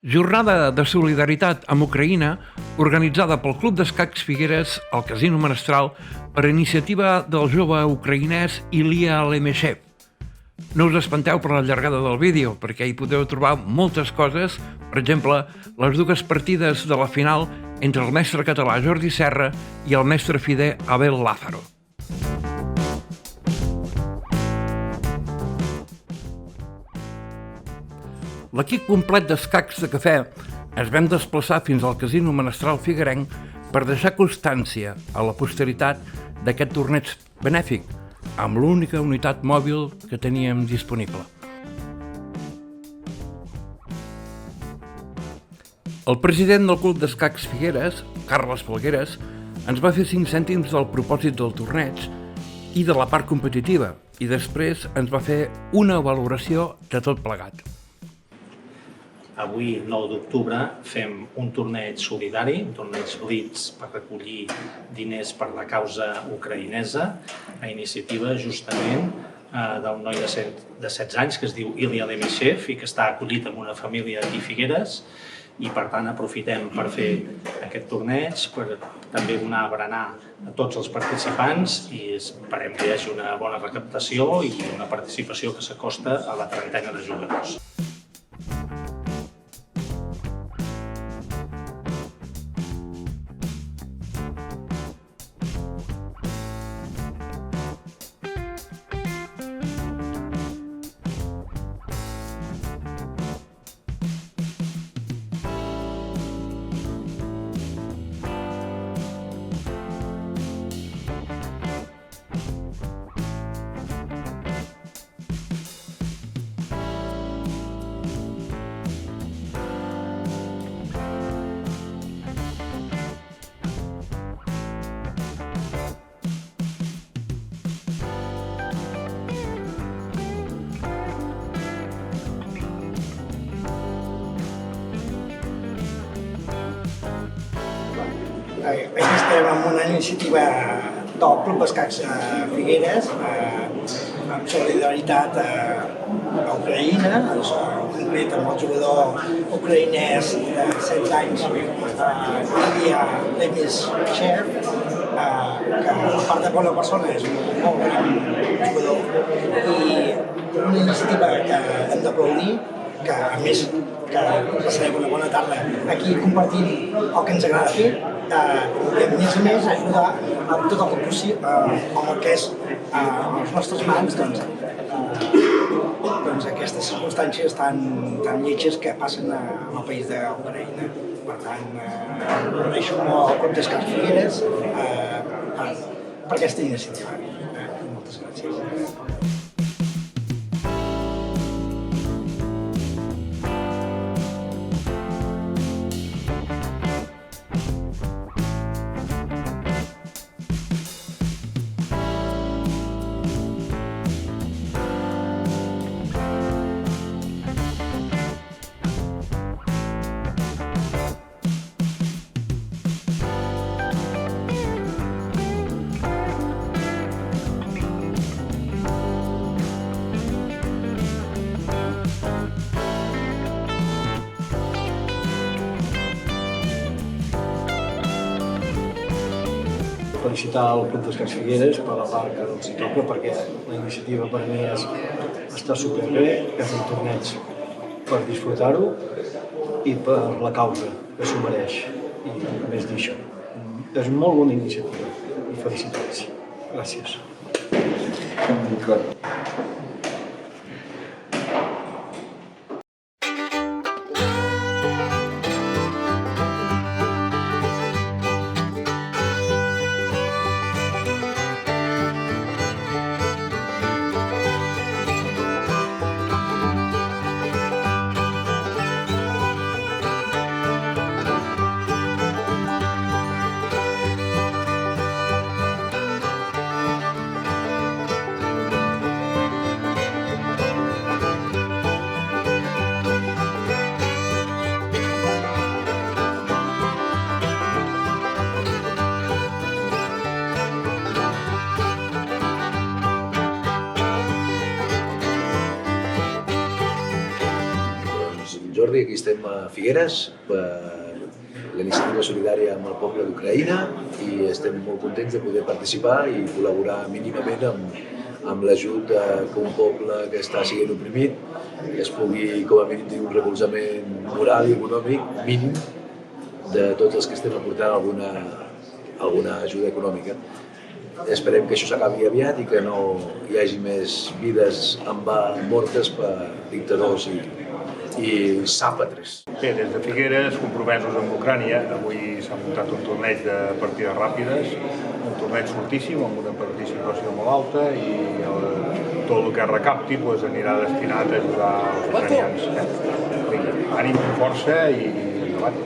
Jornada de solidaritat amb Ucraïna organitzada pel Club d'Escacs Figueres al Casino Menestral per iniciativa del jove ucraïnès Ilya Lemeshev. No us espanteu per la llargada del vídeo, perquè hi podeu trobar moltes coses, per exemple, les dues partides de la final entre el mestre català Jordi Serra i el mestre fidè Abel Lázaro. L'equip complet d'escacs de cafè es vam desplaçar fins al Casino Menestral Figuerenc per deixar constància a la posteritat d'aquest torneig benèfic, amb l'única unitat mòbil que teníem disponible. El president del Club d'Escacs Figueres, Carles Falgueres, ens va fer 5 cèntims del propòsit del torneig i de la part competitiva, i després ens va fer una valoració de tot plegat. Avui, 9 d'octubre, fem un torneig solidari, un torneig Blitz per recollir diners per la causa ucraïnesa, a iniciativa justament d'un noi de 16 anys que es diu Ilya Lemeshev i que està acollit en una família aquí a Figueres, i per tant aprofitem per fer aquest torneig, per també donar berenar a tots els participants i esperem que hi hagi una bona recaptació i una participació que s'acosta a la trentena de jugadors. Aquí estem amb una iniciativa del Club d'Escacs Figueres amb solidaritat a Ucraïna, en concret amb el jugador ucraïnès de 16 anys, Ilya Lemeshev, que a part de bona persona és un molt gran jugador i una iniciativa que hem d'aplaudir, que a més que passarem una bona tarda aquí compartint el que ens agrada fer i a més ajudar a tot el que possible amb el que és a les nostres mans aquestes circumstàncies tan lletges que passen al país d'Ucraïna. Per tant, agraeixo molt al Club d'Escacs Figueres per aquesta iniciativa. Moltes gràcies. Felicitar el Club d'Escacs Figueres per la part que els toca, perquè la iniciativa per mi està superbé, és un torneig per disfrutar-ho i per la causa que s'ho mereix, i més d'això. És molt bona iniciativa i felicitats. Gràcies. estem a Figueres per la iniciativa solidària amb el poble d'Ucraïna i estem molt contents de poder participar i col·laborar mínimament amb l'ajut que un poble que està sent oprimit es pugui com a mínim tenir un recolzament moral i econòmic mínim de tots els que estem aportant alguna ajuda econòmica. Esperem que això s'acabi aviat i que no hi hagi més vides en va mortes per dictadors i sàpatres. Bé, des de Figueres, compromesos amb Ucrània, avui s'ha muntat un torneig de partides ràpides, un torneig fortíssim, amb una participació molt alta i tot el que es recapti anirà destinat a ajudar els ucranians. Vinga, ànim, força i endavant.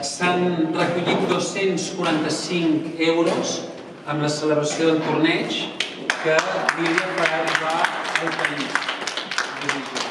S'han recollit 245 euros amb la celebració del torneig que Lídia farà arribar al país.